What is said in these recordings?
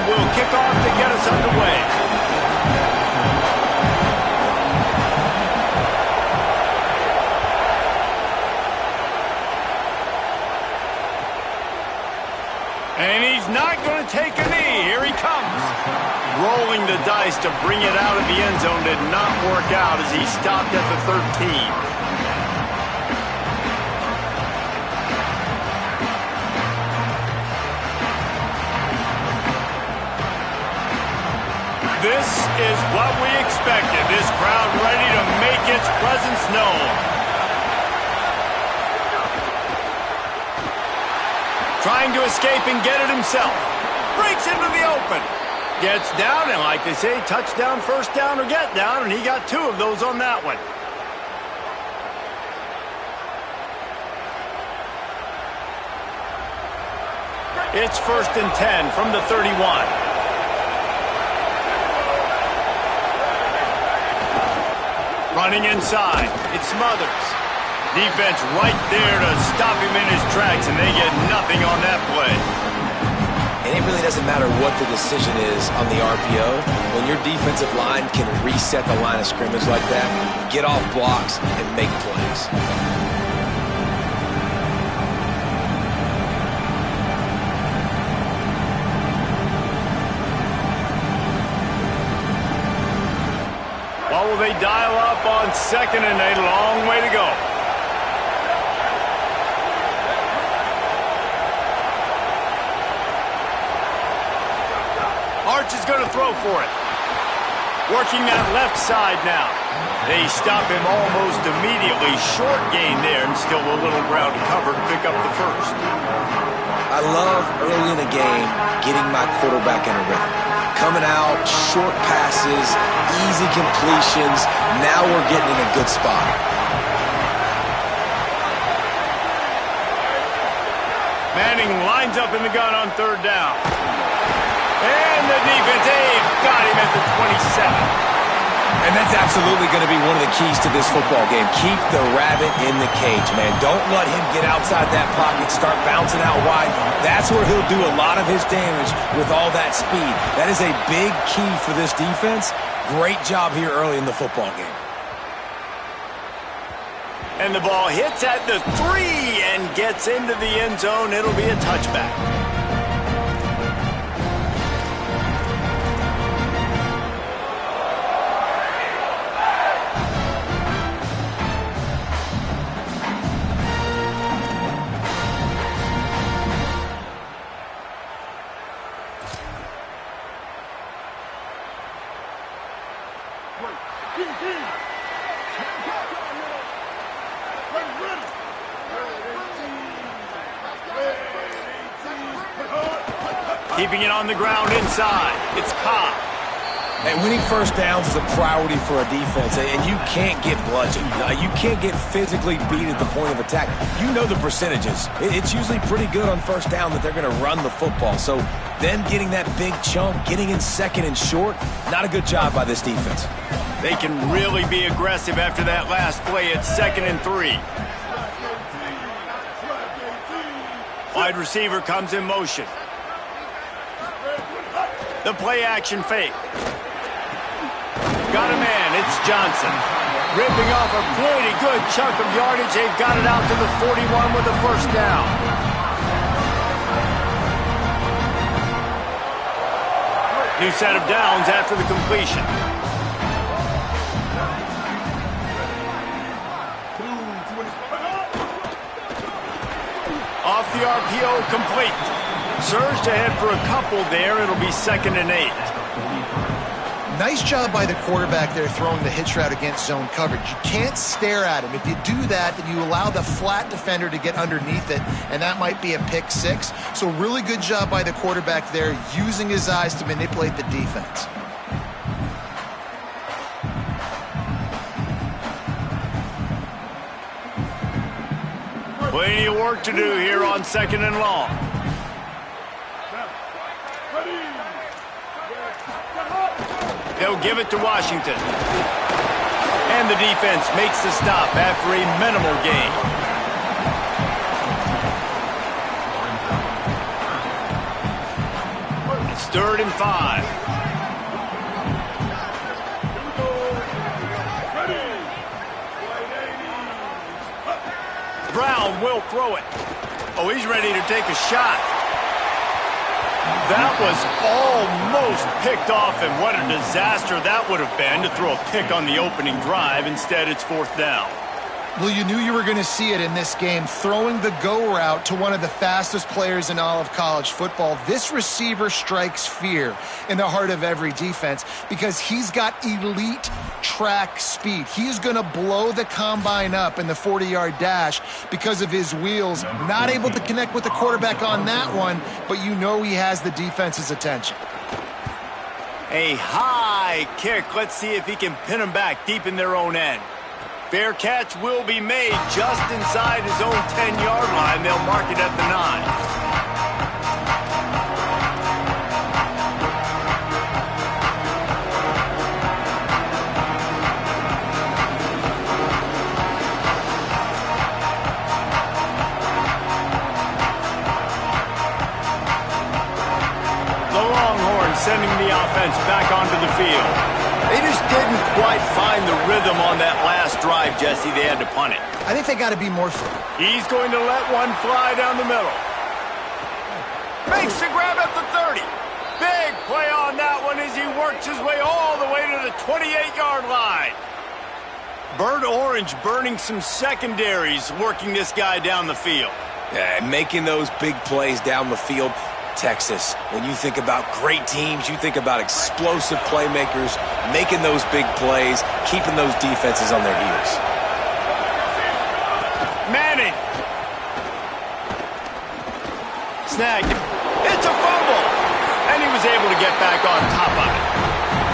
will kick off to get us underway. And he's not going to take a knee. Here he comes. Rolling the dice to bring it out of the end zone did not work out as he stopped at the 13. This is what we expected. This crowd ready to make its presence known. Trying to escape and get it himself. Breaks into the open. Gets down, and like they say, touchdown, first down, or get down, and he got 2 of those on that one. It's 1st and 10 from the 31. Running inside. It Smothers. Defense right there to stop him in his tracks, and they get nothing on that play. And it really doesn't matter what the decision is on the RPO. When your defensive line can reset the line of scrimmage like that, get off blocks and make plays. What will they dial up on 2nd and 8? A long way to go. Arch is going to throw for it. Working that left side now. They stop him almost immediately. Short gain there and still a little ground to cover to pick up the first. I love early in the game getting my quarterback in a rhythm. Coming out, short passes, easy completions. Now we're getting in a good spot. Manning lines up in the gun on 3rd down. And the defense, they've got him at the 27. And that's absolutely going to be one of the keys to this football game. Keep the rabbit in the cage, man. Don't let him get outside that pocket, start bouncing out wide. That's where he'll do a lot of his damage with all that speed. That is a big key for this defense. Great job here early in the football game. And the ball hits at the 3 and gets into the end zone. It'll be a touchback. Keeping it on the ground inside. It's Cobb. And winning first downs is a priority for a defense, and you can't get bludgeoned. You can't get physically beat at the point of attack. You know the percentages. It's usually pretty good on first down that they're going to run the football. So them getting that big chunk, getting in 2nd and short, not a good job by this defense. They can really be aggressive after that last play at 2nd and 3. Wide receiver comes in motion. The play action fake. Got a man, it's Johnson. Ripping off a pretty good chunk of yardage. They've got it out to the 41 with a first down. New set of downs after the completion. Off the RPO, complete. Surged ahead for a couple there. It'll be 2nd and 8. Nice job by the quarterback there throwing the hitch route against zone coverage. You can't stare at him. If you do that, then you allow the flat defender to get underneath it, and that might be a pick 6. So really good job by the quarterback there, using his eyes to manipulate the defense. Plenty of work to do here on 2nd and long. They'll give it to Washington. And the defense makes the stop after a minimal gain. It's 3rd and 5. Brown will throw it. Oh, he's ready to take a shot. That was almost picked off, and what a disaster that would have been to throw a pick on the opening drive. Instead, it's 4th down. Well, you knew you were going to see it in this game, throwing the go route to one of the fastest players in all of college football. This receiver strikes fear in the heart of every defense because he's got elite track speed. He's going to blow the combine up in the 40-yard dash because of his wheels. Not able to connect with the quarterback on that one, but you know he has the defense's attention. A high kick. Let's see if he can pin him back deep in their own end. Fair catch will be made just inside his own 10-yard line. They'll mark it at the 9. The Longhorns sending the offense back onto the field. They just didn't quite find the rhythm on that last drive, Jesse. They had to punt it. I think they got to be more... He's going to let one fly down the middle. Makes the grab at the 30. Big play on that one as he works his way all the way to the 28-yard line. Burnt Orange burning some secondaries, working this guy down the field. Yeah, making those big plays down the field. Texas, when you think about great teams, you think about explosive playmakers, making those big plays, keeping those defenses on their heels. Manning. Snagged. It's a fumble. And he was able to get back on top of it.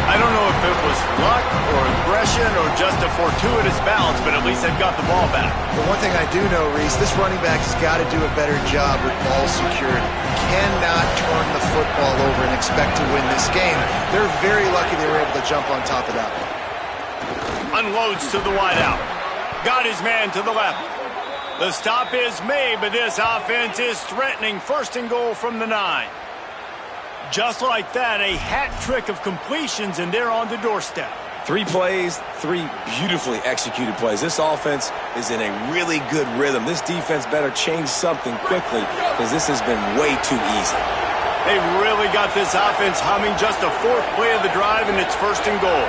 I don't know if it was luck or aggression or just a fortuitous bounce, but at least they've got the ball back. But one thing I do know, Reese, this running back has got to do a better job with ball security. Cannot turn the football over and expect to win this game. They're very lucky they were able to jump on top of that one. Unloads to the wideout. Got his man to the left. The stop is made, but this offense is threatening. 1st and goal from the 9. Just like that, a hat trick of completions, and they're on the doorstep. 3 plays, 3 beautifully executed plays. This offense is in a really good rhythm. This defense better change something quickly because this has been way too easy. They've really got this offense humming. Just the 4th play of the drive, and it's 1st and goal.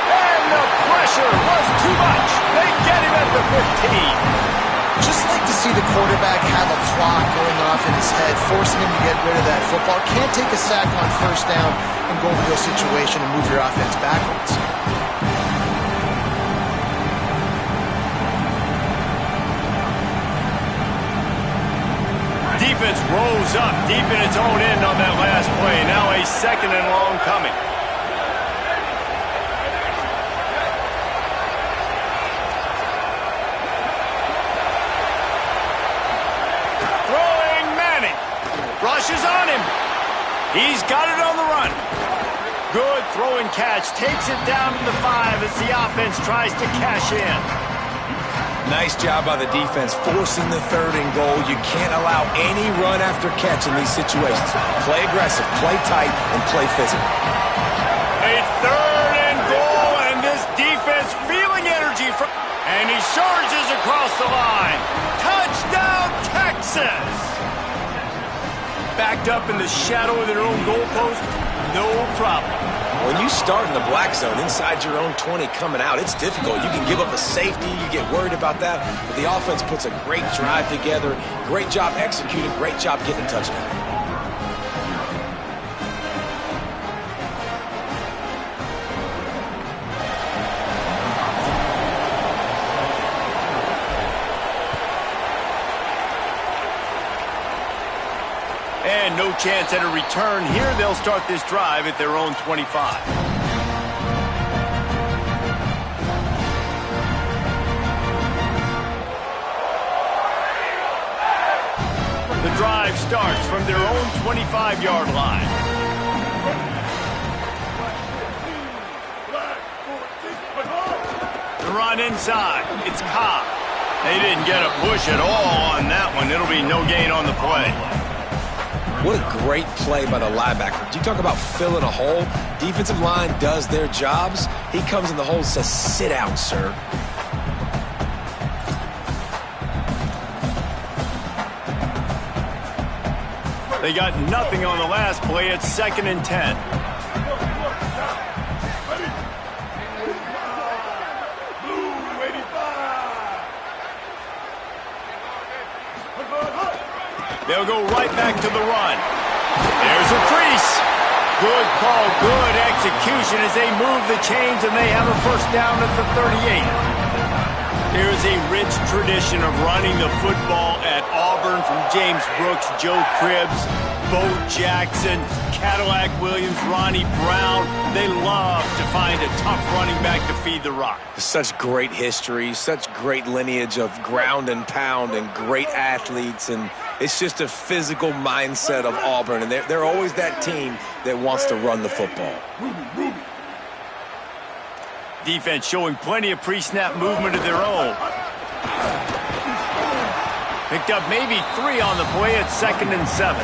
And the pressure was too much. They get him at the 15. Just like to see the quarterback have a clock going off in his head, forcing him to get rid of that football. Can't take a sack on 1st down and go into a situation and move your offense backwards. Defense rose up deep in its own end on that last play. Now a 2nd and long coming. Rushes on him. He's got it on the run. Good throw and catch. Takes it down to the 5 as the offense tries to cash in. Nice job by the defense forcing the 3rd and goal. You can't allow any run after catch in these situations. Play aggressive, play tight, and play physical. A 3rd and goal, and this defense feeling energy from... And he charges across the line. Touchdown, Texas! Backed up in the shadow of their own goalpost, no problem. When you start in the black zone inside your own 20 coming out, it's difficult. You can give up a safety, you get worried about that, but the offense puts a great drive together, great job executing, great job getting a touchdown. And no chance at a return here. They'll start this drive at their own 25. The drive starts from their own 25-yard line. The run inside. It's Cobb. They didn't get a push at all on that one. It'll be no gain on the play. What a great play by the linebacker. You talk about filling a hole. Defensive line does their jobs. He comes in the hole and says, sit down, sir. They got nothing on the last play. It's 2nd and 10. They'll go right back to the run. There's a crease. Good call, good execution as they move the chains, and they have a first down at the 38. There's a rich tradition of running the football at Auburn from James Brooks, Joe Cribbs, Bo Jackson, Cadillac Williams, Ronnie Brown. They love to find a tough running back to feed the rock. Such great history, such great lineage of ground and pound and great athletes, and it's just a physical mindset of Auburn, and they're always that team that wants to run the football. Defense showing plenty of pre-snap movement of their own. Picked up maybe 3 on the play at 2nd and 7.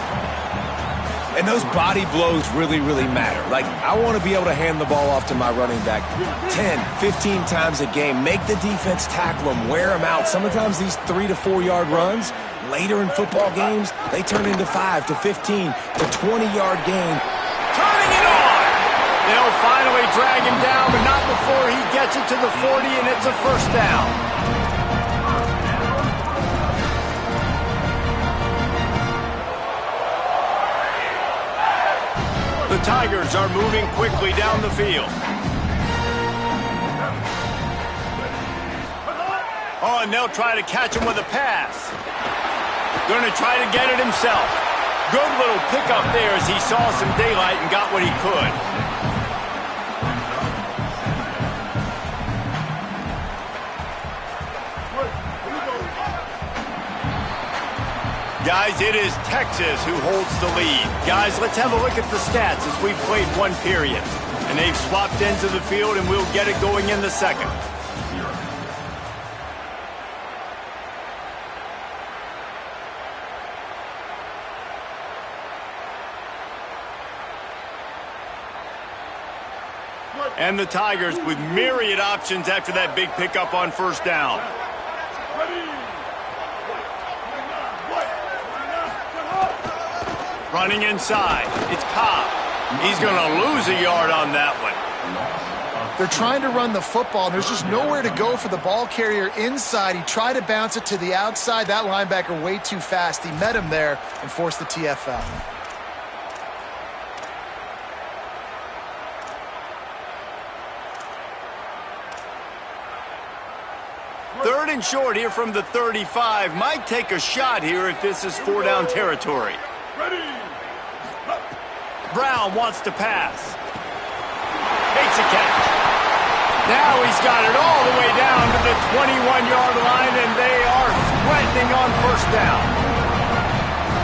And those body blows really, really matter. Like, I want to be able to hand the ball off to my running back 10, 15 times a game. Make the defense tackle them, wear them out. Sometimes these 3 to 4 yard runs, later in football games, they turn into 5 to 15 to 20-yard gain. Turning it on! They'll finally drag him down, but not before he gets it to the 40, and it's a first down. The Tigers are moving quickly down the field. Oh, and they'll try to catch him with a pass. Going to try to get it himself. Good little pickup there as he saw some daylight and got what he could. Guys, it is Texas who holds the lead. Guys, let's have a look at the stats as we've played one period. And they've swapped ends of the field, and we'll get it going in the second. And the Tigers with myriad options after that big pickup on first down. Running inside. It's Cobb. He's going to lose a yard on that one. They're trying to run the football, and there's just nowhere to go for the ball carrier inside. He tried to bounce it to the outside. That linebacker way too fast. He met him there and forced the TFL. Third and short here from the 35. Might take a shot here if this is 4-down territory. Brown wants to pass. Makes a catch. Now he's got it all the way down to the 21-yard line, and they are threatening on first down.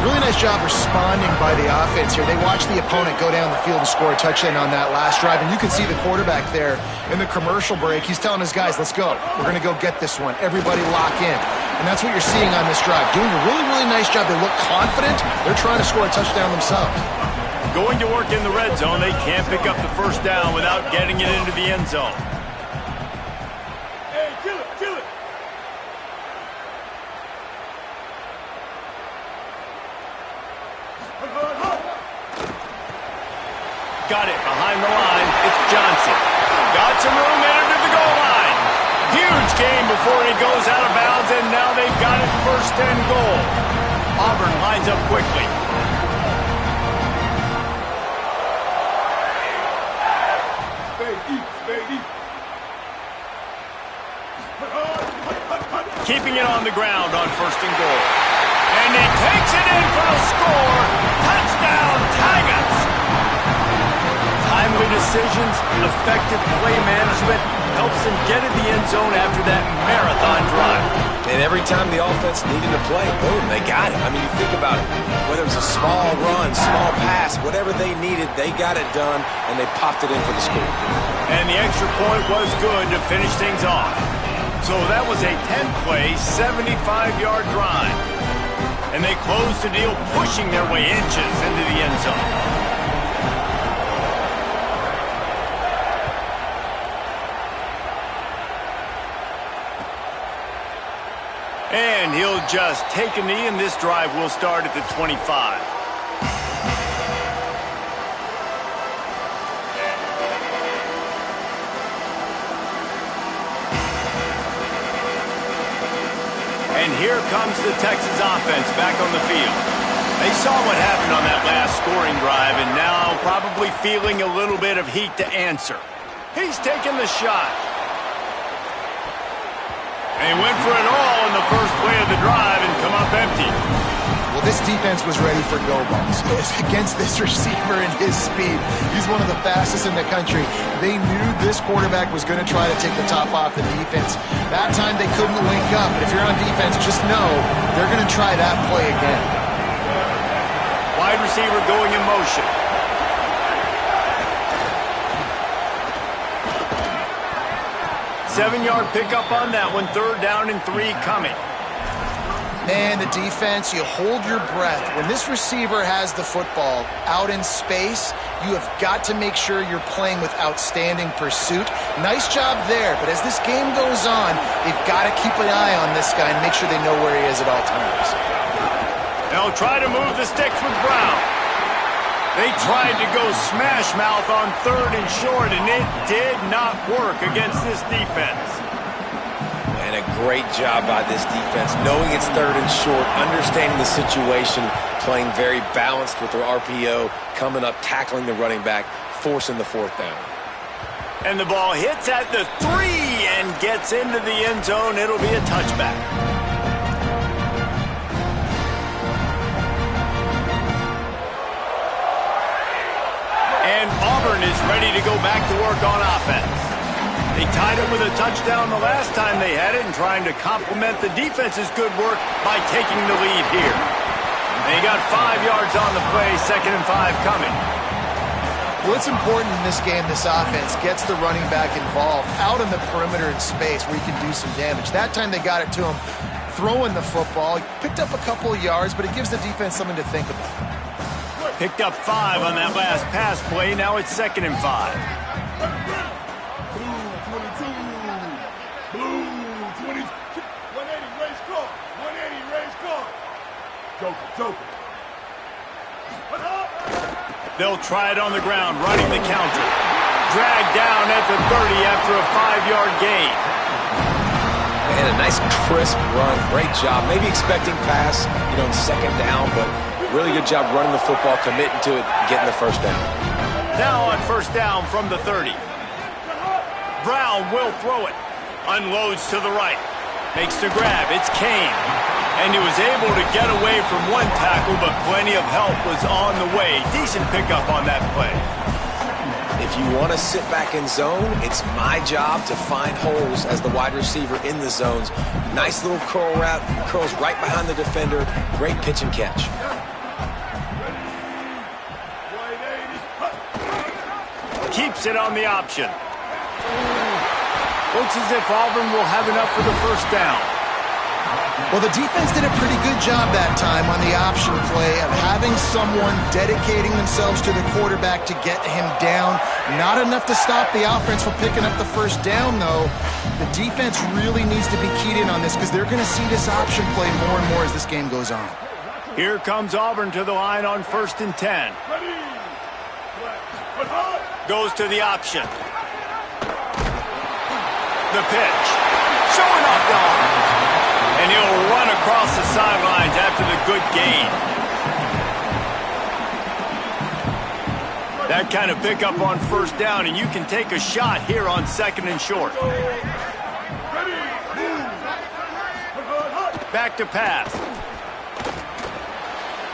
Really nice job responding by the offense here. They watched the opponent go down the field and score a touchdown on that last drive, and you can see the quarterback there in the commercial break. He's telling his guys, let's go. We're going to go get this one. Everybody lock in. And that's what you're seeing on this drive. Doing a really, really nice job. They look confident. They're trying to score a touchdown themselves. Going to work in the red zone. They can't pick up the first down without getting it into the end zone. Hey, kill it, kill it. Got it behind the line. It's Johnson. Got some room entered to the goal line. Huge game before he goes out of bounds, and now they've got it first and goal. Auburn lines up quickly. Keeping it on the ground on first and goal. And he takes it in for the score. Touchdown, Tigers! Timely decisions, effective play management helps them get in the end zone after that marathon drive. And every time the offense needed to play, boom, they got it. I mean, you think about it. Whether it was a small run, small pass, whatever they needed, they got it done, and they popped it in for the score. And the extra point was good to finish things off. So that was a 10-play, 75-yard drive. And they close the deal, pushing their way inches into the end zone. And he'll just take a knee, and this drive will start at the 25. And here comes the Texas offense back on the field. They saw what happened on that last scoring drive, and now probably feeling a little bit of heat to answer. He's taking the shot. And he went for it all in the first play of the drive and come up empty. Well, this defense was ready for go balls against this receiver and his speed. He's one of the fastest in the country. They knew this quarterback was going to try to take the top off the defense. That time they couldn't link up. But if you're on defense, just know they're going to try that play again. Wide receiver going in motion. Seven-yard pickup on that one. 3rd down and 3 coming. Man, the defense, you hold your breath. When this receiver has the football out in space, you have got to make sure you're playing with outstanding pursuit. Nice job there, but as this game goes on, they've got to keep an eye on this guy and make sure they know where he is at all times. They'll try to move the sticks with Brown. They tried to go smash mouth on 3rd and short, and it did not work against this defense. And a great job by this defense, knowing it's 3rd and short, understanding the situation, playing very balanced with their RPO, coming up, tackling the running back, forcing the 4th down. And the ball hits at the 3 and gets into the end zone. It'll be a touchback. And Auburn is ready to go back to work on offense. They tied it with a touchdown the last time they had it and trying to complement the defense's good work by taking the lead here. They got 5 yards on the play, 2nd and 5 coming. Well, it's important in this game, this offense gets the running back involved out in the perimeter in space where he can do some damage. That time they got it to him throwing the football. He picked up a couple of yards, but it gives the defense something to think about. Picked up 5 on that last pass play. Now it's 2nd and 5. They'll try it on the ground, running the counter. Dragged down at the 30 after a 5-yard gain. And a nice crisp run. Great job. Maybe expecting pass, in 2nd down, but really good job running the football, committing to it, getting the 1st down. Now on 1st down from the 30. Brown will throw it. Unloads to the right. Makes the grab. It's Kane. And he was able to get away from one tackle, but plenty of help was on the way. Decent pickup on that play. If you want to sit back in zone, it's my job to find holes as the wide receiver in the zones. Nice little curl route, curls right behind the defender. Great pitch and catch. Keeps it on the option. Looks as if Auburn will have enough for the 1st down. Well, the defense did a pretty good job that time on the option play of having someone dedicating themselves to the quarterback to get him down. Not enough to stop the offense from picking up the 1st down, though. The defense really needs to be keyed in on this because they're going to see this option play more and more as this game goes on. Here comes Auburn to the line on 1st and 10. Goes to the option. The pitch. Showing off the arm. And he'll run across the sidelines after the good gain. That kind of pickup on 1st down, and you can take a shot here on 2nd and short. Back to pass.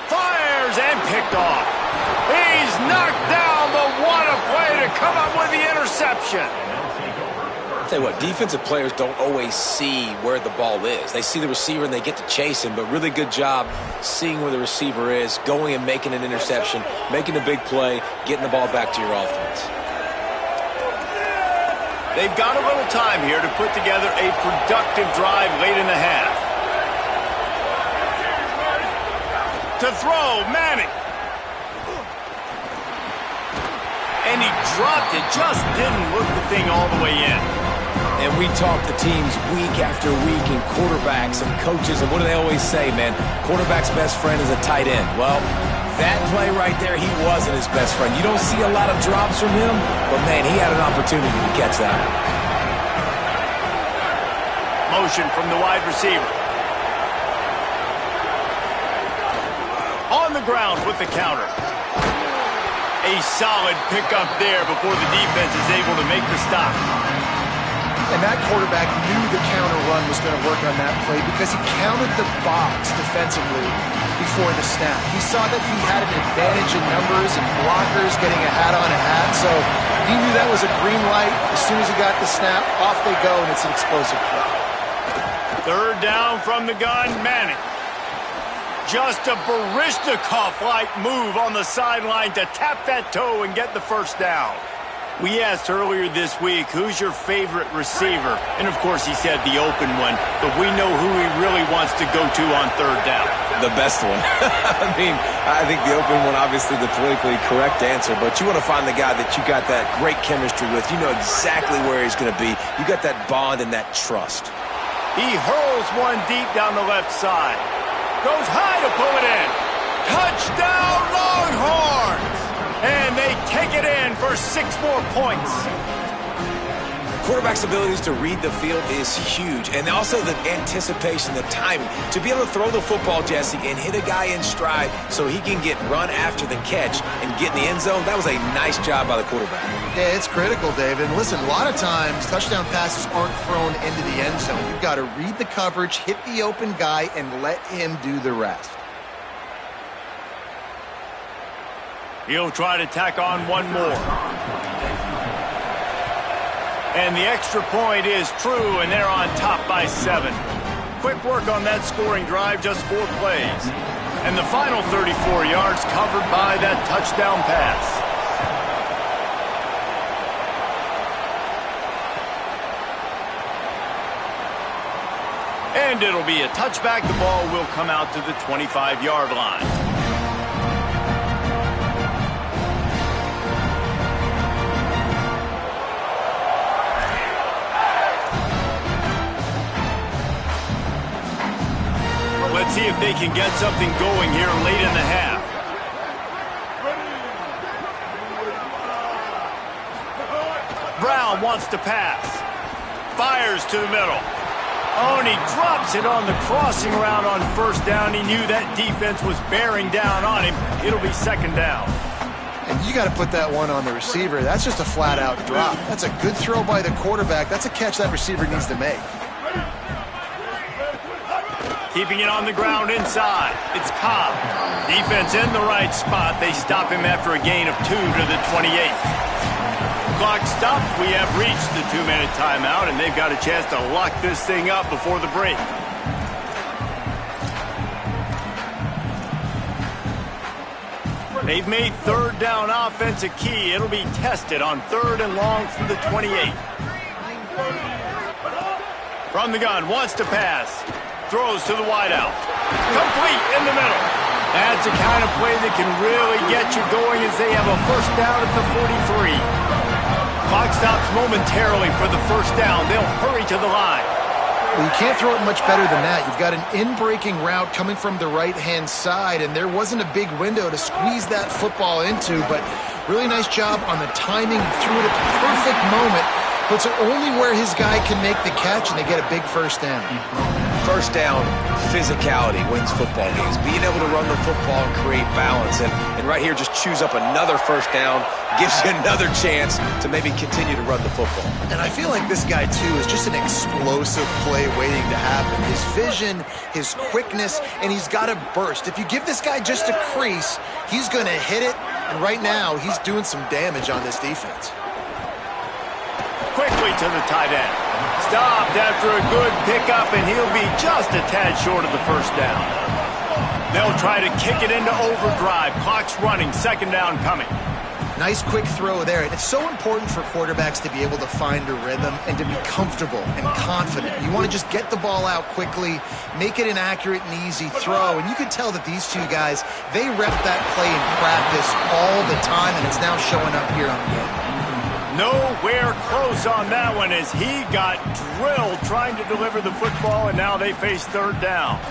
Fires and picked off. He's knocked down, but what a play to come up with the interception. Tell you what, defensive players don't always see where the ball is. They see the receiver and they get to chase him, but really good job seeing where the receiver is, going and making an interception, making a big play, getting the ball back to your offense. They've got a little time here to put together a productive drive late in the half. to throw. Manning. And he dropped it. Just didn't look the thing all the way in. And we talk to teams week after week and quarterbacks and coaches, and what do they always say, man? Quarterback's best friend is a tight end. Well, that play right there, he wasn't his best friend. You don't see a lot of drops from him, but, man, he had an opportunity to catch that one. Motion from the wide receiver. On the ground with the counter. A solid pickup there before the defense is able to make the stop. And that quarterback knew the counter run was going to work on that play because he counted the box defensively before the snap. He saw that he had an advantage in numbers and blockers getting a hat on a hat, so he knew that was a green light. As soon as he got the snap, off they go, and it's an explosive play. Third down from the gun, Manning. Just a Baryshnikov-like move on the sideline to tap that toe and get the first down. We asked earlier this week, who's your favorite receiver? And, of course, he said the open one, but we know who he really wants to go to on third down. The best one. I mean, I think the open one, obviously the politically correct answer, but you want to find the guy that you got that great chemistry with. You know exactly where he's going to be. You got that bond and that trust. He hurls one deep down the left side. Goes high to pull it in. Touchdown, Longhorns! And they take it in for 6 more points. Quarterback's abilities to read the field is huge, and also the anticipation, the timing. To be able to throw the football, Jesse, and hit a guy in stride so he can get run after the catch and get in the end zone, that was a nice job by the quarterback. Yeah, it's critical, David. And listen, a lot of times touchdown passes aren't thrown into the end zone. You've got to read the coverage, hit the open guy, and let him do the rest. He'll try to tack on one more. And the extra point is true, and they're on top by 7. Quick work on that scoring drive, just 4 plays. And the final 34 yards covered by that touchdown pass. And it'll be a touchback. The ball will come out to the 25-yard line. Let's see if they can get something going here late in the half. Brown wants to pass. Fires to the middle. Oh, and he drops it on the crossing route on first down. He knew that defense was bearing down on him. It'll be 2nd down. And you got to put that one on the receiver. That's just a flat-out drop. That's a good throw by the quarterback. That's a catch that receiver needs to make. Keeping it on the ground inside. It's Cobb. Defense in the right spot. They stop him after a gain of 2 to the 28. Clock stops. We have reached the 2-minute timeout, and they've got a chance to lock this thing up before the break. They've made third down offense a key. It'll be tested on 3rd and long from the 28. From the gun, wants to pass. Throws to the wideout. Complete in the middle. That's the kind of play that can really get you going as they have a first down at the 43. Clock stops momentarily for the first down. They'll hurry to the line. Well, you can't throw it much better than that. You've got an in-breaking route coming from the right-hand side, and there wasn't a big window to squeeze that football into, but really nice job on the timing. He threw it at the perfect moment. Puts it only where his guy can make the catch, and they get a big first down. First down, physicality wins football games. Being able to run the football and create balance. And right here, just choose up another first down, gives you another chance to maybe continue to run the football. And I feel like this guy, too, is just an explosive play waiting to happen. His vision, his quickness, and he's got a burst. If you give this guy just a crease, he's going to hit it. And right now, he's doing some damage on this defense. Quickly to the tight end. Stopped after a good pickup, and he'll be just a tad short of the first down. They'll try to kick it into overdrive. Clock's running. 2nd down coming. Nice quick throw there. And it's so important for quarterbacks to be able to find a rhythm and to be comfortable and confident. You want to just get the ball out quickly, make it an accurate and easy throw. And you can tell that these two guys, they rep that play in practice all the time, and it's now showing up here on game. Nowhere close on that one as he got drilled trying to deliver the football, and now they face third down.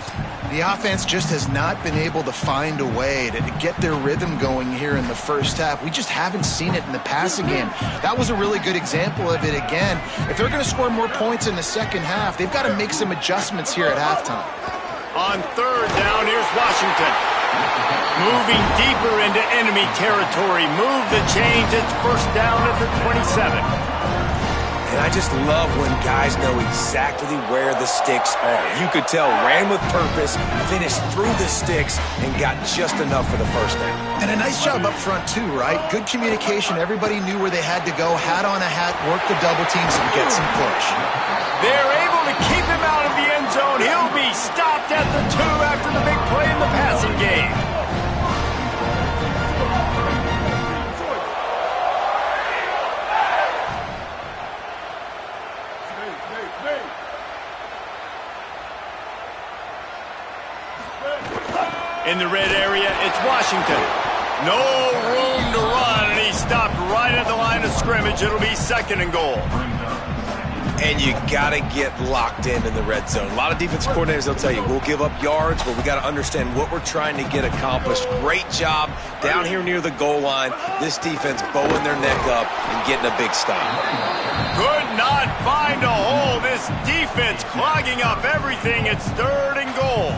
The offense just has not been able to find a way to get their rhythm going here in the first half. We just haven't seen it in the passing game. That was a really good example of it again. If they're going to score more points in the second half, they've got to make some adjustments here at halftime. On third down, here's Washington. Moving deeper into enemy territory. Move the chains. It's first down at the 27. And I just love when guys know exactly where the sticks are. You could tell ran with purpose, finished through the sticks, and got just enough for the first down. And a nice job up front too, right? Good communication. Everybody knew where they had to go. Hat on a hat, work the double teams, and get some push. They're able to keep him out of the end zone. He'll be stopped at the 2 after the big play in the passing game. In the red area, it's Washington. No room to run, and he stopped right at the line of scrimmage. It'll be second and goal. And you got to get locked in the red zone. A lot of defensive coordinators, they'll tell you, we'll give up yards, but we got to understand what we're trying to get accomplished. Great job down here near the goal line. This defense bowing their neck up and getting a big stop. Could not find a hole. This defense clogging up everything. It's third and goal.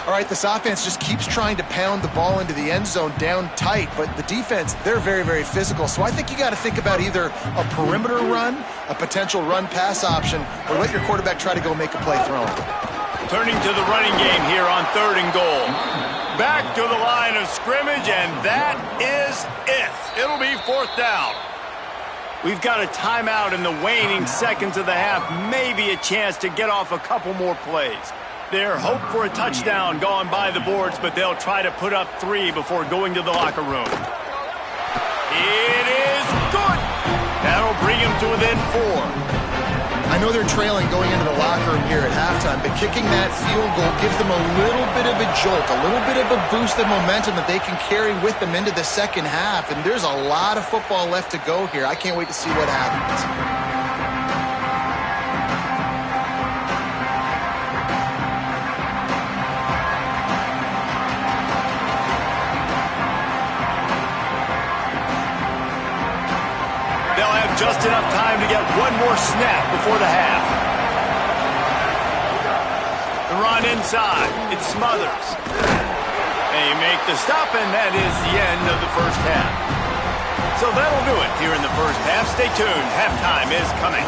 All right, this offense just keeps trying to pound the ball into the end zone down tight, but the defense, they're very, very physical. So I think you got to think about either a perimeter run, a potential run-pass option, or let your quarterback try to go make a play throwing. Turning to the running game here on third and goal. Back to the line of scrimmage, and that is it. It'll be fourth down. We've got a timeout in the waning seconds of the half, maybe a chance to get off a couple more plays. Their hope for a touchdown gone by the boards, but they'll try to put up 3 before going to the locker room. It is good. That'll bring them to within 4. I know they're trailing going into the locker room here at halftime, but kicking that field goal gives them a little bit of a jolt, a little bit of a boost of momentum that they can carry with them into the second half, and there's a lot of football left to go here. I can't wait to see what happens. Just enough time to get one more snap before the half. The run inside. It smothers. They make the stop, and that is the end of the first half. So that'll do it here in the first half. Stay tuned. Halftime is coming.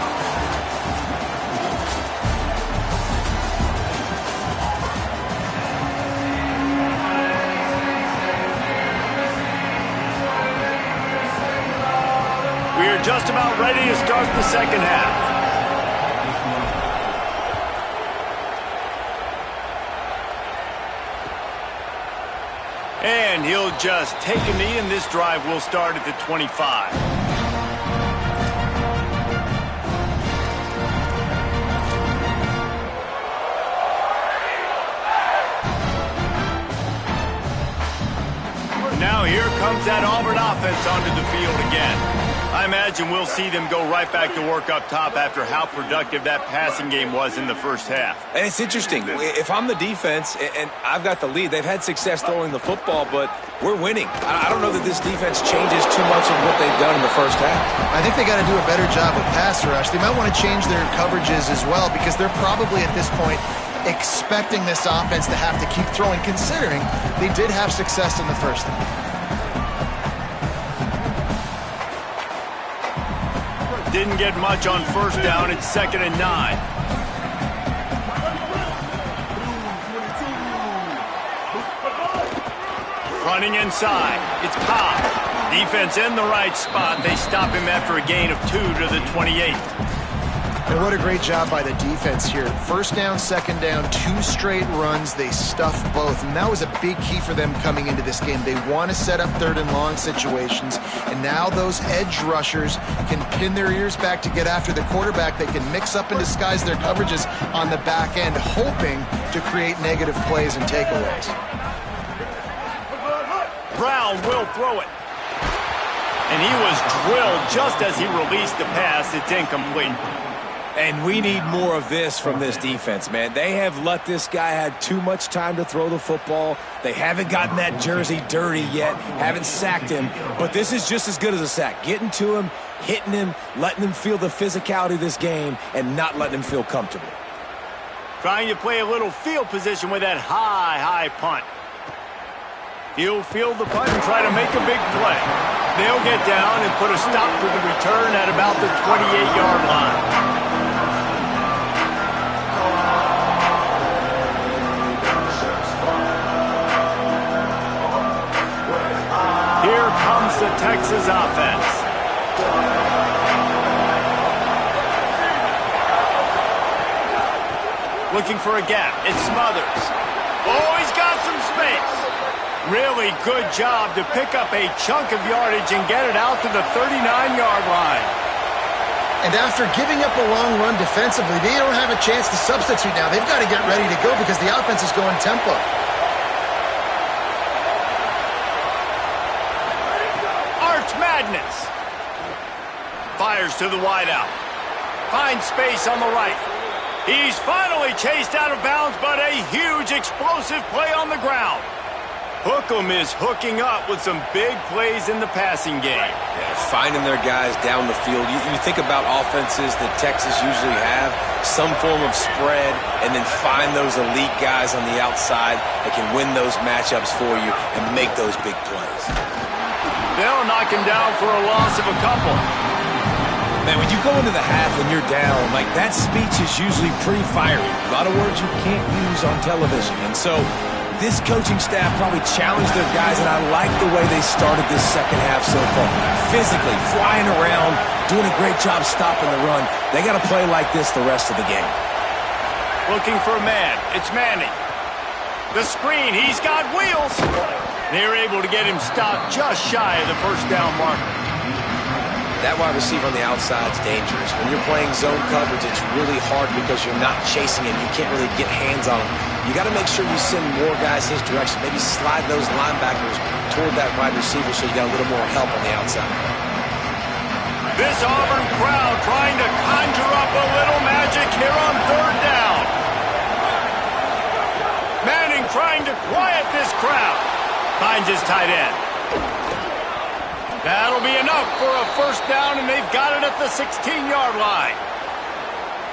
We're just about ready to start the second half. And he'll just take a knee, and this drive will start at the 25. Now here comes that Auburn offense onto the field again. I imagine we'll see them go right back to work up top after how productive that passing game was in the first half. And it's interesting. If I'm the defense and I've got the lead, they've had success throwing the football, but we're winning. I don't know that this defense changes too much of what they've done in the first half. I think they got to do a better job of pass rush. They might want to change their coverages as well, because they're probably at this point expecting this offense to have to keep throwing, considering they did have success in the first half. Didn't get much on first down. It's 2nd and 9. Running inside. It's Cobb. Defense in the right spot. They stop him after a gain of 2 to the 28. And what a great job by the defense here. First down, second down, 2 straight runs. They stuffed both, and that was a big key for them coming into this game. They want to set up third and long situations, and now those edge rushers can pin their ears back to get after the quarterback. They can mix up and disguise their coverages on the back end, hoping to create negative plays and takeaways. Brown will throw it. And he was drilled just as he released the pass. It's incomplete. And we need more of this from this defense, man. They have let this guy have too much time to throw the football. They haven't gotten that jersey dirty yet, haven't sacked him. But this is just as good as a sack. Getting to him, hitting him, letting him feel the physicality of this game, and not letting him feel comfortable. Trying to play a little field position with that high punt. He'll field the punt and try to make a big play. They'll get down and put a stop to the return at about the 28-yard line. Here comes the Texas offense. Looking for a gap. It's Smothers. Oh, he's got some space. Really good job to pick up a chunk of yardage and get it out to the 39-yard line. And after giving up a long run defensively, they don't have a chance to substitute now. They've got to get ready to go because the offense is going tempo. Arch Madness. Fires to the wideout. Finds space on the right. He's finally chased out of bounds, but a huge explosive play on the ground. Hookem is hooking up with some big plays in the passing game. Yeah, finding their guys down the field. You think about offenses that Texas usually have, some form of spread, and then find those elite guys on the outside that can win those matchups for you and make those big plays. They'll knock him down for a loss of a couple. Man, when you go into the half and you're down, like that speech is usually pretty fiery. A lot of words you can't use on television. And so this coaching staff probably challenged their guys, and I like the way they started this second half so far. Physically, flying around, doing a great job stopping the run. They got to play like this the rest of the game. Looking for a man. It's Manning. The screen. He's got wheels. They're able to get him stopped just shy of the first down marker. That wide receiver on the outside is dangerous. When you're playing zone coverage, it's really hard because you're not chasing him. You can't really get hands on him. You got to make sure you send more guys his direction. Maybe slide those linebackers toward that wide receiver so you got a little more help on the outside. This Auburn crowd trying to conjure up a little magic here on third down. Manning trying to quiet this crowd. Finds his tight end. That'll be enough for a first down, and they've got it at the 16-yard line.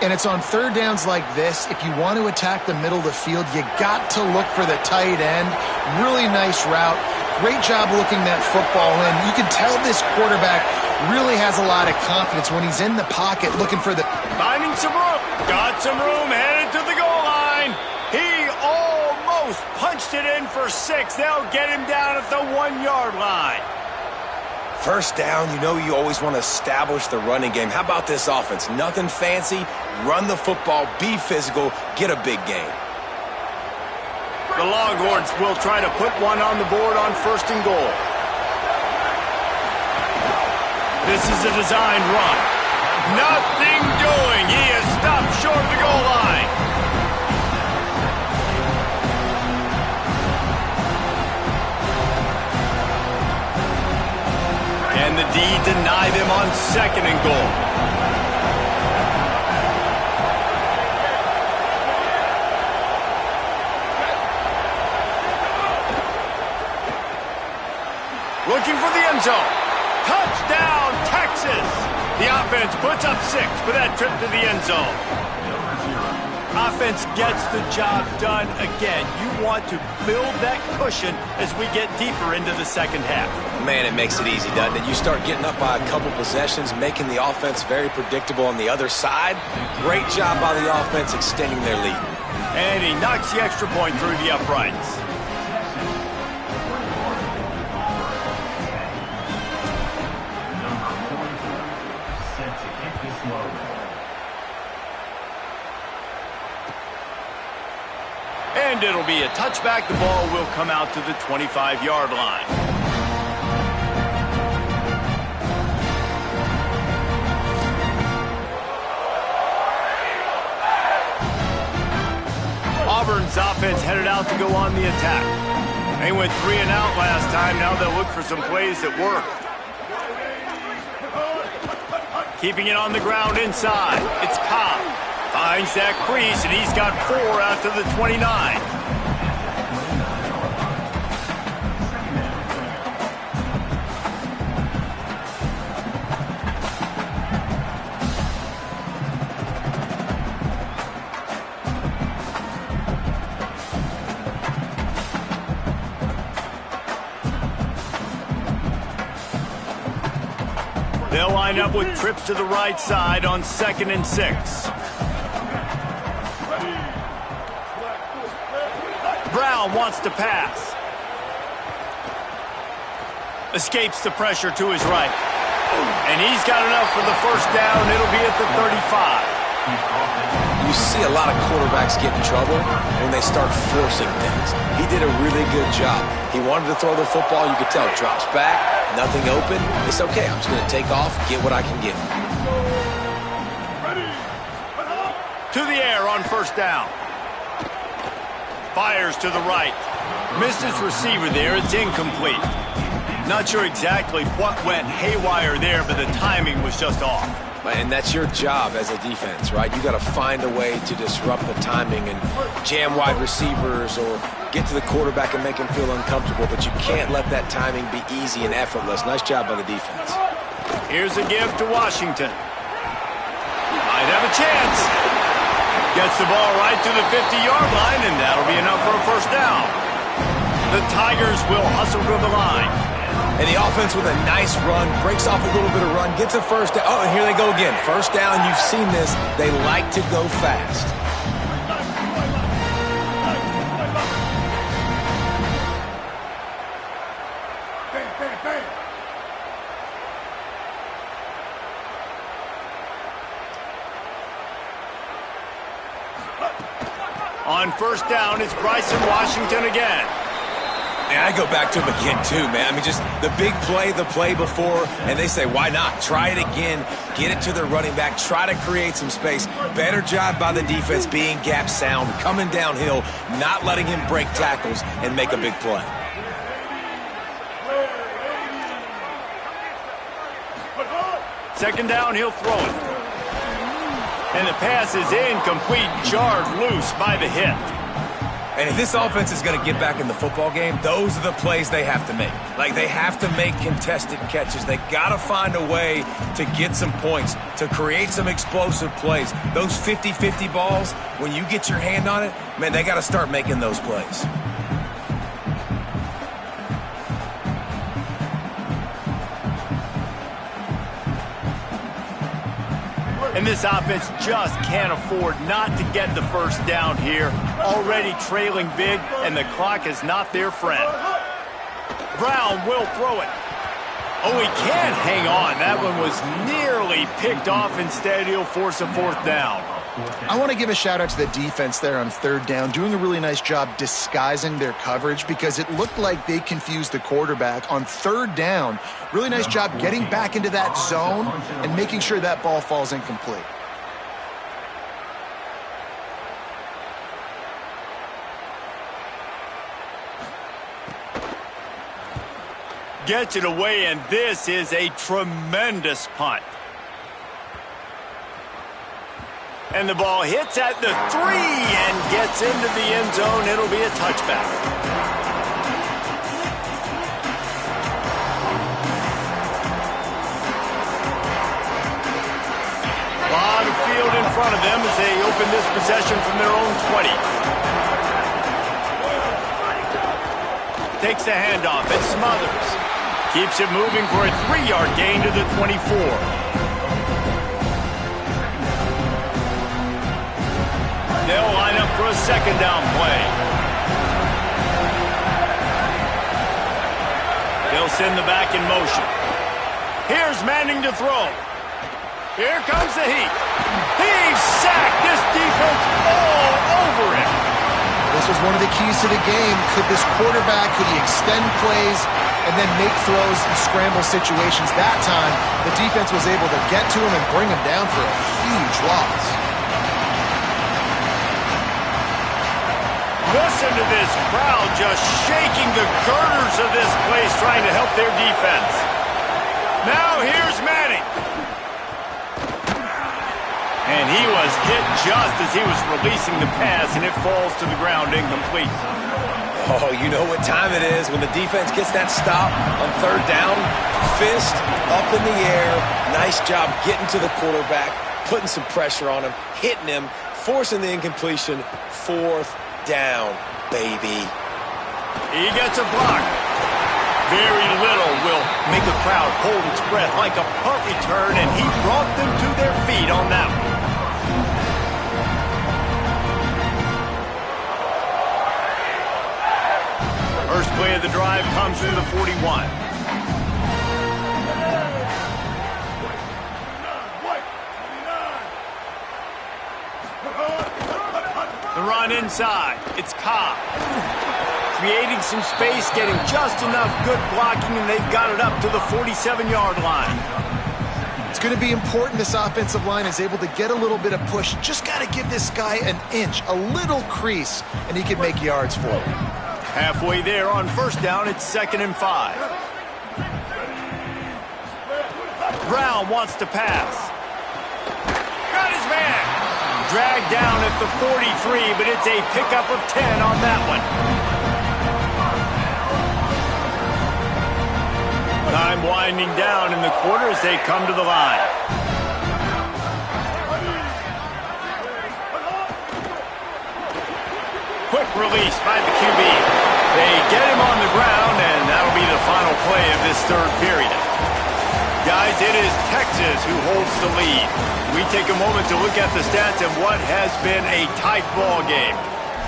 And it's on third downs like this, if you want to attack the middle of the field, you got to look for the tight end. Really nice route. Great job looking that football in. You can tell this quarterback really has a lot of confidence when he's in the pocket looking for the... Finding some room. Got some room, headed to the goal line. He almost punched it in for 6. They'll get him down at the 1-yard line. First down, you know you always want to establish the running game. How about this offense? Nothing fancy. Run the football, be physical, get a big gain. The Longhorns will try to put one on the board on first and goal. This is a designed run. Nothing doing. He is stopped short of the goal line. And the D deny them on second and goal. Looking for the end zone. Touchdown, Texas! The offense puts up 6 for that trip to the end zone. Offense gets the job done again. You want to build that cushion as we get deeper into the second half. Man, it makes it easy, doesn't it? You start getting up by a couple possessions, making the offense very predictable on the other side. Great job by the offense extending their lead. And he knocks the extra point through the uprights. And it'll be a touchback. The ball will come out to the 25-yard line. Auburn's offense headed out to go on the attack. They went 3 and out last time. Now they'll look for some plays that work. Keeping it on the ground inside. It's Cobb. Finds that crease, and he's got 4 out to the 29. They'll line up with trips to the right side on 2nd and 6. Brown wants to pass. Escapes the pressure to his right. And he's got enough for the first down. It'll be at the 35. You see a lot of quarterbacks get in trouble when they start forcing things. He did a really good job. He wanted to throw the football. You could tell. Drops back, nothing open. It's okay. I'm just going to take off, get what I can get. To the air on first down. Fires to the right. Missed his receiver there. It's incomplete. Not sure exactly what went haywire there, but the timing was just off. And that's your job as a defense, right? You got to find a way to disrupt the timing and jam wide receivers or get to the quarterback and make him feel uncomfortable, but you can't let that timing be easy and effortless. Nice job by the defense. Here's a give to Washington. Might have a chance. Gets the ball right to the 50-yard line, and that'll be enough for a first down. The Tigers will hustle to the line. And the offense with a nice run, breaks off a little bit of run, gets a first down. Oh, and here they go again. First down, you've seen this. They like to go fast. On first down, it's Bryson Washington again. And I go back to him again, too, man. I mean, just the big play, the play before, and they say, why not? Try it again, get it to their running back, try to create some space. Better job by the defense being gap sound, coming downhill, not letting him break tackles and make a big play. Second down, he'll throw it. And the pass is incomplete, jarred loose by the hit. And if this offense is going to get back in the football game, those are the plays they have to make. Like, they have to make contested catches. They got to find a way to get some points, to create some explosive plays. Those 50-50 balls, when you get your hand on it, man, they got to start making those plays. And this offense just can't afford not to get the first down here. Already trailing big, and the clock is not their friend. Brown will throw it. Oh, he can't hang on. That one was nearly picked off. Instead, he'll force a fourth down. I want to give a shout out to the defense there on third down, doing a really nice job disguising their coverage because it looked like they confused the quarterback on third down. Really nice job getting back into that zone and making sure that ball falls incomplete. Gets it away, and this is a tremendous punt. And the ball hits at the 3 and gets into the end zone. It'll be a touchback. A lot of field in front of them as they open this possession from their own 20. Takes the handoff and smothers. Keeps it moving for a 3-yard gain to the 24. They'll line up for a second down play. They'll send the back in motion. Here's Manning to throw. Here comes the heat. He's sacked. This defense all over him. This was one of the keys to the game. Could this quarterback, could he extend plays and then make throws in scramble situations? That time, the defense was able to get to him and bring him down for a huge loss. Listen to this crowd just shaking the girders of this place trying to help their defense. Now here's Manning. And he was hit just as he was releasing the pass, and it falls to the ground incomplete. Oh, you know what time it is when the defense gets that stop on third down. Fist up in the air. Nice job getting to the quarterback, putting some pressure on him, hitting him, forcing the incompletion. Fourth down, baby. He gets a block. Very little will make a crowd hold its breath like a punt return, and he brought them to their feet on that one. First play of the drive comes from the 41. The run inside. It's Cobb. Creating some space, getting just enough good blocking, and they've got it up to the 47-yard line. It's going to be important this offensive line is able to get a little bit of push. Just got to give this guy an inch, a little crease, and he can make yards for him. Halfway there on first down, it's 2nd and 5. Brown wants to pass. Got his man. Dragged down at the 43, but it's a pickup of 10 on that one. Time winding down in the quarter as they come to the line. Quick release by the QB. They get him on the ground, and that'll be the final play of this third period. Guys, it is Texas who holds the lead. We take a moment to look at the stats of what has been a tight ball game.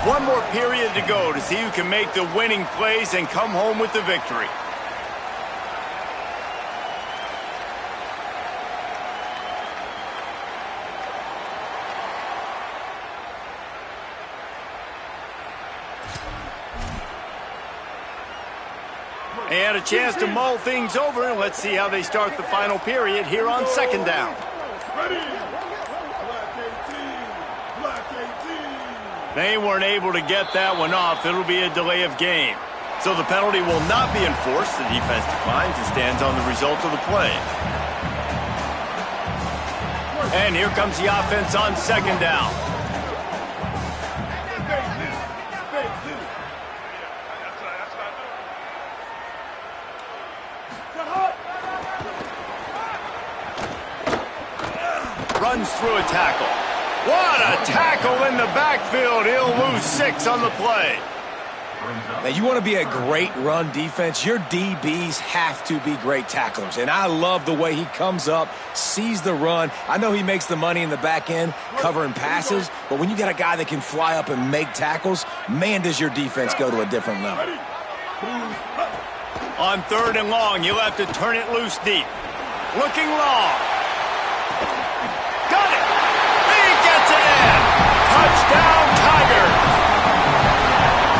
One more period to go to see who can make the winning plays and come home with the victory. And a chance to mull things over. Let's see how they start the final period here on 2nd down. They weren't able to get that one off. It'll be a delay of game. So the penalty will not be enforced. The defense declines and stands on the result of the play. And here comes the offense on 2nd down. Runs through a tackle. What a tackle in the backfield. He'll lose 6 on the play. Now, you want to be a great run defense, your DBs have to be great tacklers. And I love the way he comes up, sees the run. I know he makes the money in the back end covering passes, but when you got a guy that can fly up and make tackles, man, does your defense go to a different level. On 3rd and long, you'll have to turn it loose deep. Looking long. Got it! He gets it in! Touchdown, Tigers!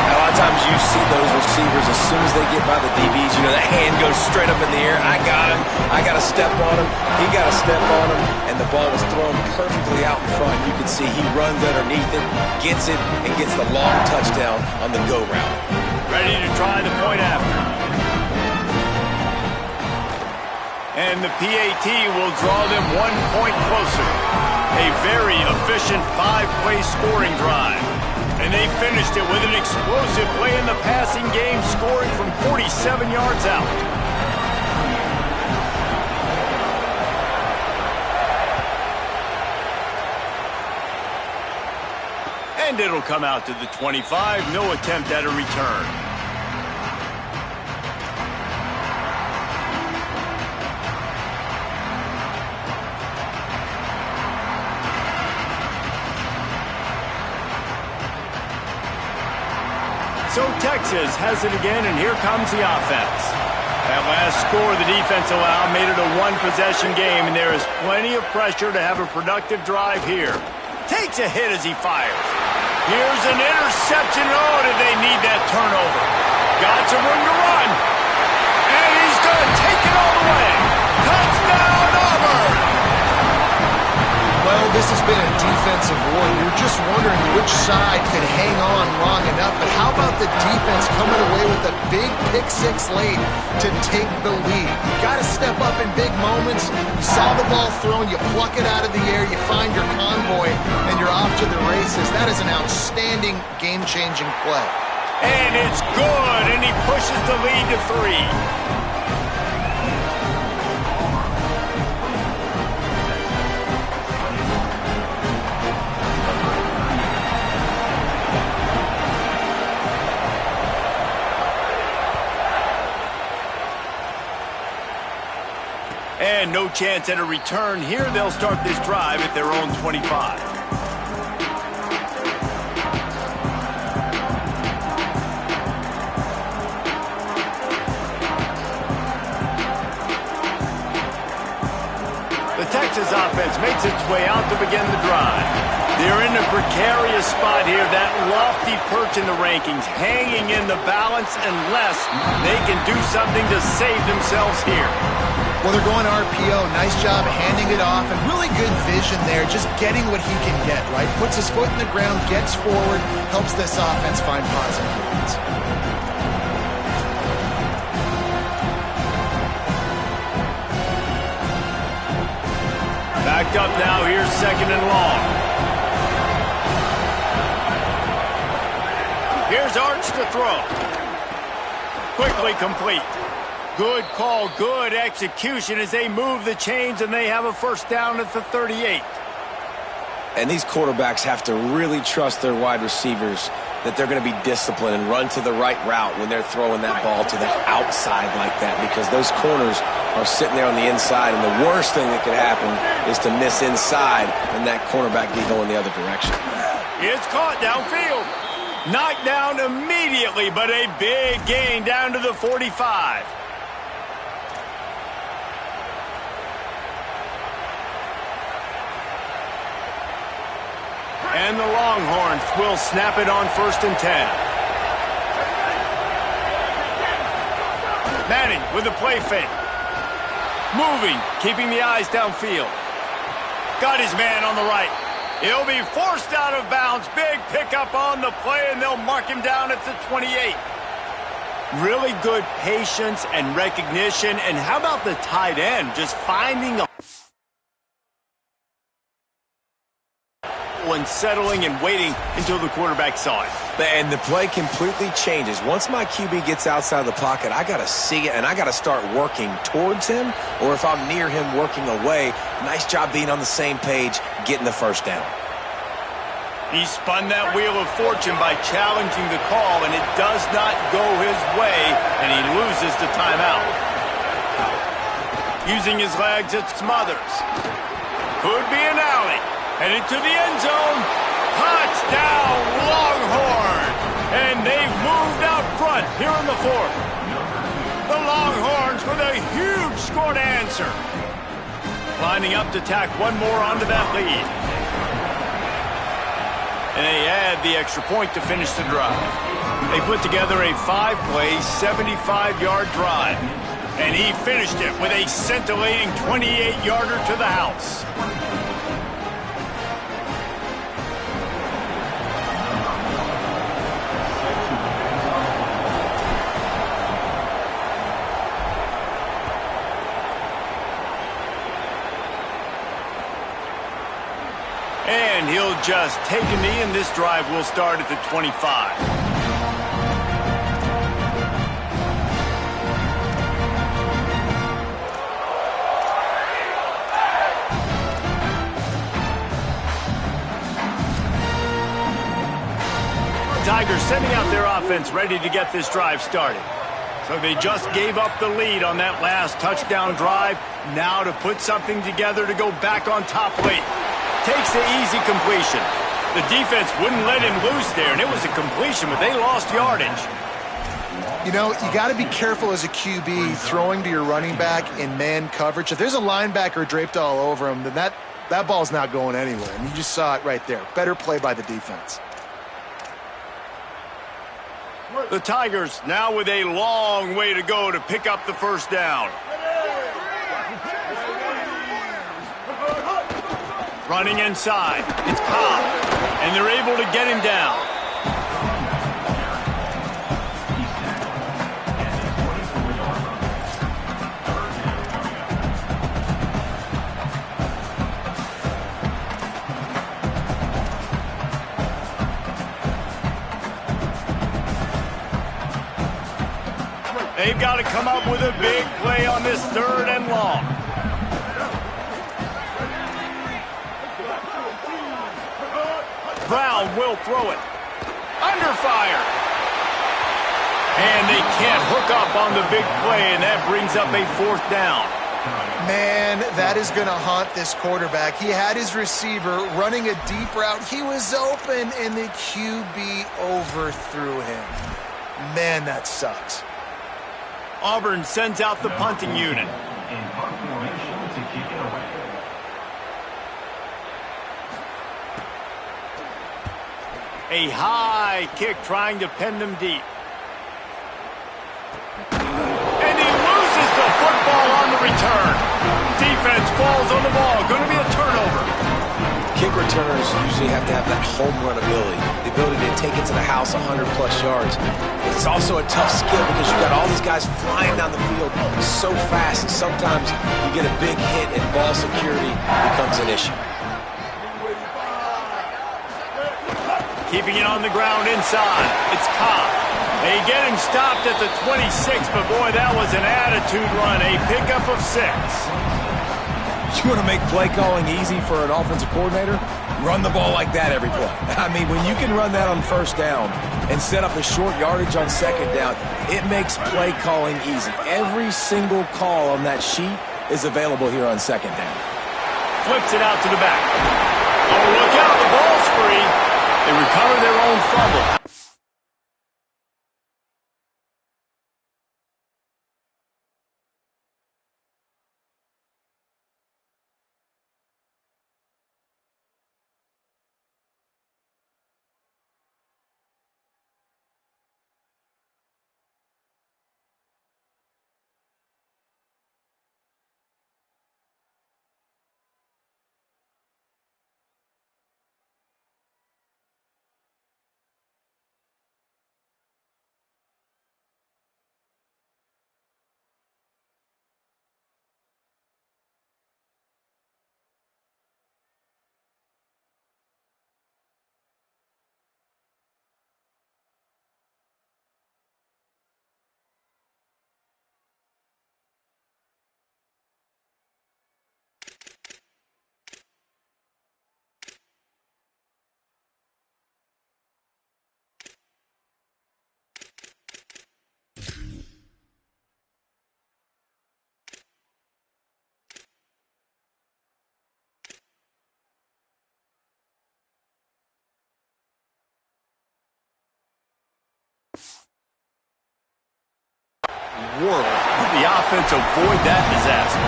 A lot of times you see those receivers, as soon as they get by the DBs, you know, that hand goes straight up in the air. I got him. I got to step on him. He got to step on him. And the ball was thrown perfectly out in front. You can see he runs underneath it, gets it, and gets the long touchdown on the go route. Ready to try the point after. And the PAT will draw them 1 point closer. A very efficient 5-play scoring drive. And they finished it with an explosive play in the passing game, scoring from 47 yards out. And it'll come out to the 25. No attempt at a return. So Texas has it again, and here comes the offense. That last score the defense allowed made it a one-possession game, and there is plenty of pressure to have a productive drive here. Takes a hit as he fires. Here's an interception. Oh, did they need that turnover? Got some room to run. And he's going to take it all the way. Touchdown, Auburn! Well, this has been a defensive war. You're just wondering which side could hang on long enough. But how about the defense coming away with a big pick-6 late to take the lead? You got to step up in big moments. You saw the ball thrown, you pluck it out of the air, you find your convoy, and you're off to the races. That is an outstanding game-changing play. And it's good, and he pushes the lead to 3. And no chance at a return here. They'll start this drive at their own 25. The Texas offense makes its way out to begin the drive. They're in a precarious spot here, that lofty perch in the rankings, hanging in the balance unless they can do something to save themselves here. Well, they're going RPO. Nice job handing it off, and really good vision there, just getting what he can get, right? Puts his foot in the ground, gets forward, helps this offense find positive points. Backed up now, here's 2nd and long. Here's Arch to throw. Quickly complete. Good call, good execution as they move the chains and they have a first down at the 38. And these quarterbacks have to really trust their wide receivers that they're going to be disciplined and run to the right route when they're throwing that ball to the outside like that, because those corners are sitting there on the inside, and the worst thing that could happen is to miss inside and that cornerback be going the other direction. It's caught downfield. Knocked down immediately, but a big gain down to the 45. And the Longhorns will snap it on 1st and 10. Manning with the play fake. Moving, keeping the eyes downfield. Got his man on the right. He'll be forced out of bounds. Big pickup on the play, and they'll mark him down at the 28. Really good patience and recognition. And how about the tight end just finding a and settling and waiting until the quarterback saw it. And the play completely changes. Once my QB gets outside the pocket, I got to see it, and I got to start working towards him, or if I'm near him, working away. Nice job being on the same page, getting the first down. He spun that wheel of fortune by challenging the call, and it does not go his way, and he loses the timeout. Using his legs, it smothers. Could be an alley. Headed to the end zone. Touchdown, Longhorn! And they've moved out front here in the 4th. The Longhorns with a huge score to answer. Lining up to tack one more onto that lead. And they add the extra point to finish the drive. They put together a 5-play, 75-yard drive. And he finished it with a scintillating 28-yarder to the house. And he'll just take a knee, and this drive will start at the 25. Tigers sending out their offense ready to get this drive started. So they just gave up the lead on that last touchdown drive. Now to put something together to go back on top late. Takes the easy completion. The defense wouldn't let him loose there, and it was a completion, but they lost yardage. You know, you got to be careful as a QB throwing to your running back in man coverage. If there's a linebacker draped all over him, then that ball's not going anywhere, and you just saw it right there. Better play by the defense. The Tigers now with a long way to go to pick up the first down. Running inside, it's Cobb, and they're able to get him down. They've got to come up with a big play on this 3rd and long. Brown will throw it. Under fire. And they can't hook up on the big play, and that brings up a 4th down. Man, that is going to haunt this quarterback. He had his receiver running a deep route. He was open, and the QB overthrew him. Man, that sucks. Auburn sends out the punting unit. A high kick trying to pen them deep. And he loses the football on the return. Defense falls on the ball. Going to be a turnover. Kick returners usually have to have that home run ability, the ability to take it to the house 100-plus yards. It's also a tough skill because you've got all these guys flying down the field so fast, and sometimes you get a big hit and ball security becomes an issue. Keeping it on the ground inside, it's Cobb. They get him stopped at the 26, but boy, that was an attitude run, a pickup of 6. You want to make play calling easy for an offensive coordinator? Run the ball like that every play. I mean, when you can run that on 1st down and set up a short yardage on 2nd down, it makes play calling easy. Every single call on that sheet is available here on 2nd down. Flips it out to the back. Oh, look out, the ball's free. They recover their own fumble. World. The offense avoid that disaster.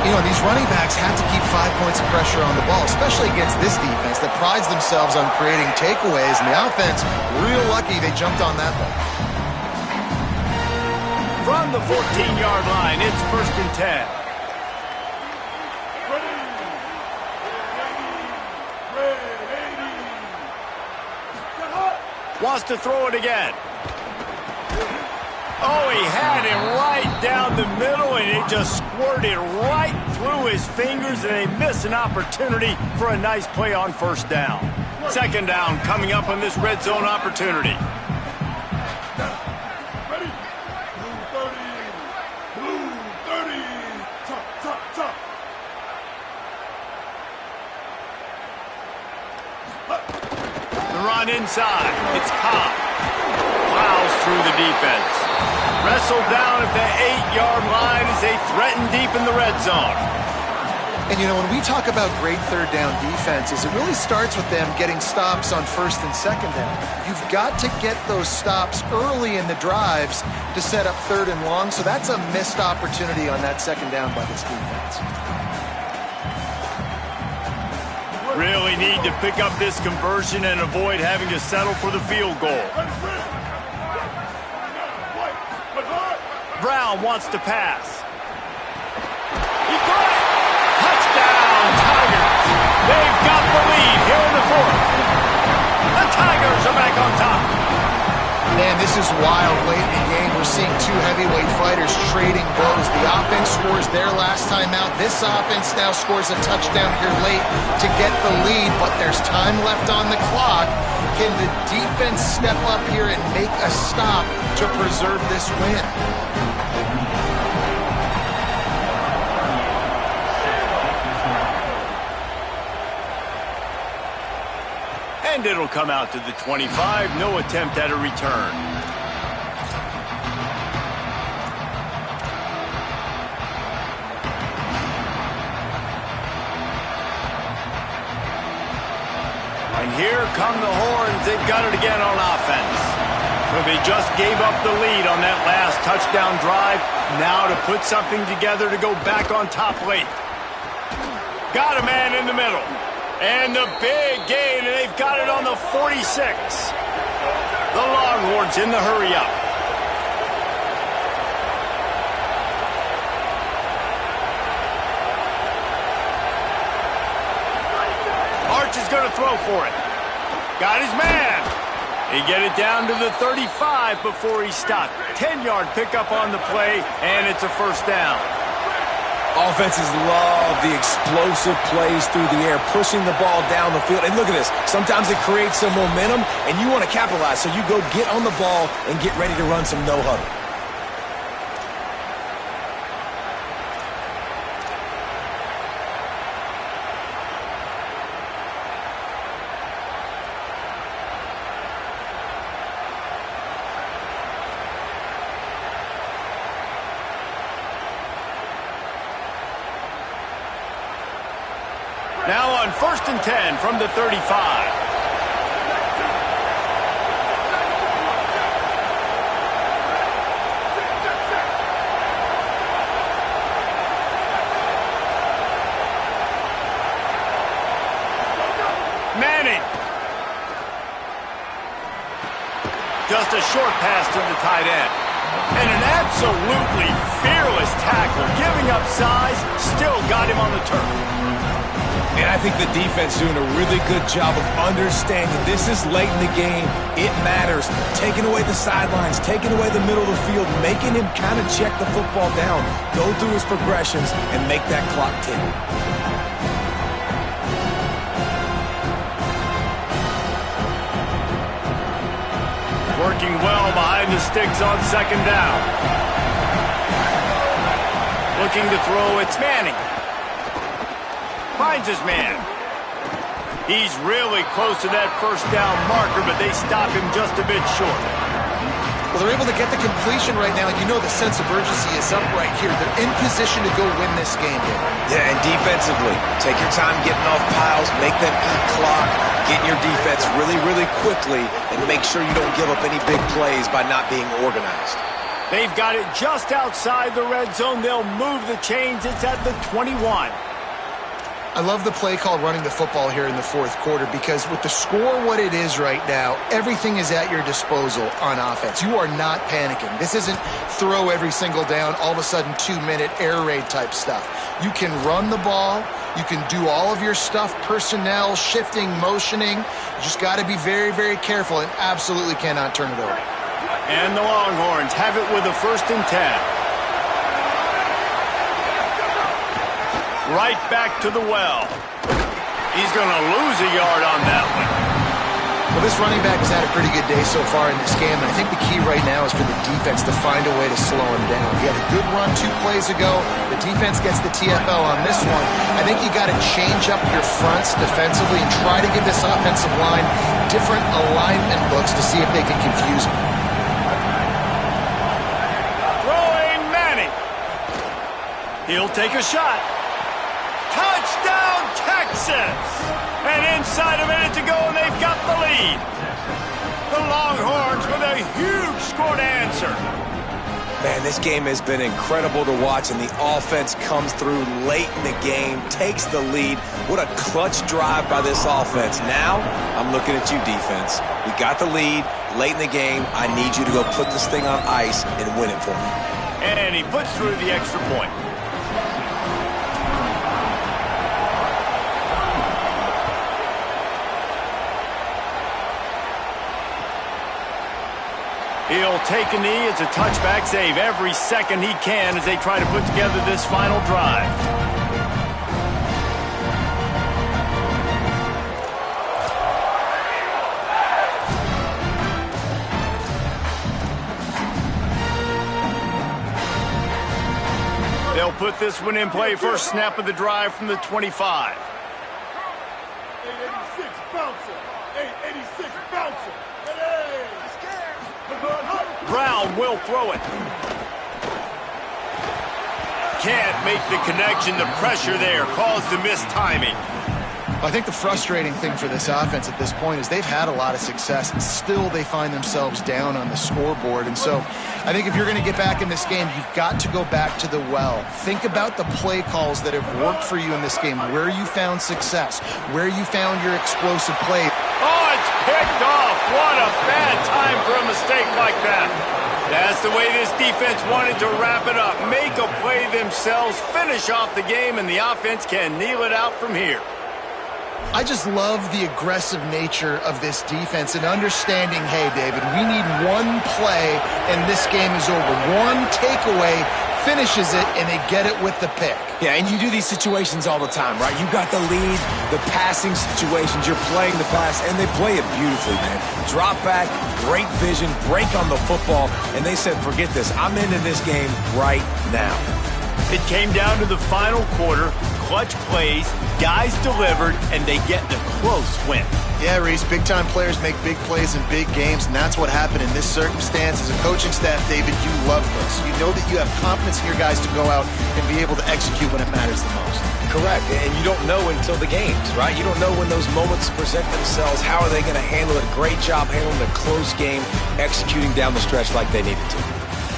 You know, these running backs have to keep 5 points of pressure on the ball, especially against this defense that prides themselves on creating takeaways, and the offense, real lucky they jumped on that one. From the 14-yard line, it's 1st and 10. Wants to throw it again. Oh, he had him right down the middle, and it just squirted right through his fingers, and they miss an opportunity for a nice play on 1st down. 2nd down coming up on this red zone opportunity. The run inside. It's Cobb. Plows through the defense. Wrestled down at the 8-yard line as they threaten deep in the red zone. And, you know, when we talk about great 3rd down defenses, it really starts with them getting stops on 1st and 2nd down. You've got to get those stops early in the drives to set up 3rd and long, so that's a missed opportunity on that 2nd down by this defense. Really need to pick up this conversion and avoid having to settle for the field goal. Brown wants to pass. He caught it. Touchdown, Tigers. They've got the lead here in the fourth. The Tigers are back on top. Man, this is wild. Late in the game, we're seeing two heavyweight fighters trading blows. The offense scores their last time out. This offense now scores a touchdown here late to get the lead, but there's time left on the clock. Can the defense step up here and make a stop to preserve this win? And it'll come out to the 25. No attempt at a return. And here come the Horns. They've got it again on offense. So they just gave up the lead on that last touchdown drive. Now to put something together to go back on top late. Got a man in the middle. And the big gain, and they've got it on the 46. The Longhorns in the hurry up. Arch is going to throw for it. Got his man. He get it down to the 35 before he stopped. 10-yard pickup on the play, and it's a first down. Offenses love the explosive plays through the air, pushing the ball down the field. And look at this. Sometimes it creates some momentum, and you want to capitalize. So you go get on the ball and get ready to run some no-huddle. Now on 1st and 10 from the 35. Manning. Just a short pass to the tight end. And an absolutely fearless tackle, giving up size, still got him on the turf. And I think the defense doing a really good job of understanding this is late in the game. It matters. Taking away the sidelines, taking away the middle of the field, making him kind of check the football down, go through his progressions, and make that clock tick. Working well behind the sticks on 2nd down. Looking to throw, it's Manning. Finds his man. He's really close to that first down marker, but they stop him just a bit short. Well, they're able to get the completion right now, and you know the sense of urgency is up right here. They're in position to go win this game here. Yeah, and defensively, take your time getting off piles, make them eat clock, get your defense really, really quickly, and make sure you don't give up any big plays by not being organized. They've got it just outside the red zone. They'll move the chains. It's at the 21. I love the play call running the football here in the fourth quarter because with the score what it is right now, everything is at your disposal on offense. You are not panicking. This isn't throw every single down, all of a sudden 2-minute air raid type stuff. You can run the ball. You can do all of your stuff, personnel, shifting, motioning. You just got to be very, very careful and absolutely cannot turn it over. And the Longhorns have it with a 1st and 10. Right back to the well. He's going to lose a yard on that one. Well, this running back has had a pretty good day so far in this game, and I think the key right now is for the defense to find a way to slow him down. He had a good run 2 plays ago. The defense gets the TFL on this one. I think you got to change up your fronts defensively and try to give this offensive line different alignment looks to see if they can confuse him. Throwing Manning. He'll take a shot. Touchdown, Texas! And inside a minute to go, and they've got the lead. The Longhorns with a huge score to answer. Man, this game has been incredible to watch, and the offense comes through late in the game, takes the lead. What a clutch drive by this offense. Now, I'm looking at you, defense. We got the lead late in the game. I need you to go put this thing on ice and win it for me. And he puts through the extra point. He'll take a knee. It's a touchback save every second he can as they try to put together this final drive. They'll put this one in play. First snap of the drive from the 25. 886 bouncer. 886 bouncer. Brown will throw it. Can't make the connection. The pressure there caused the mistiming. I think the frustrating thing for this offense at this point is they've had a lot of success, and still they find themselves down on the scoreboard. And so I think if you're going to get back in this game, you've got to go back to the well. Think about the play calls that have worked for you in this game, where you found success, where you found your explosive play. Oh, it's picked off. What a bad time for a mistake like that. That's the way this defense wanted to wrap it up. Make a play themselves, finish off the game, and the offense can kneel it out from here. I just love the aggressive nature of this defense and understanding, hey, David, we need one play and this game is over. One takeaway finishes it, and they get it with the pick. Yeah, and you do these situations all the time, right? You got the lead, the passing situations, you're playing the pass, and they play it beautifully, man. Drop back, great vision, break on the football, and they said, forget this. I'm into this game right now. It came down to the final quarter. Clutch plays, guys delivered, and they get the close win. Yeah, Reese, big-time players make big plays in big games, and that's what happened in this circumstance. As a coaching staff, David, you love this. You know that you have confidence in your guys to go out and be able to execute when it matters the most. Correct, and you don't know until the games, right? You don't know when those moments present themselves. How are they going to handle it? Great job handling a close game, executing down the stretch like they needed to.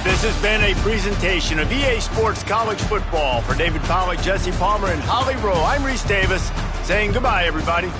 This has been a presentation of EA Sports College Football. For David Pollack, Jesse Palmer, and Holly Rowe, I'm Reese Davis saying goodbye, everybody.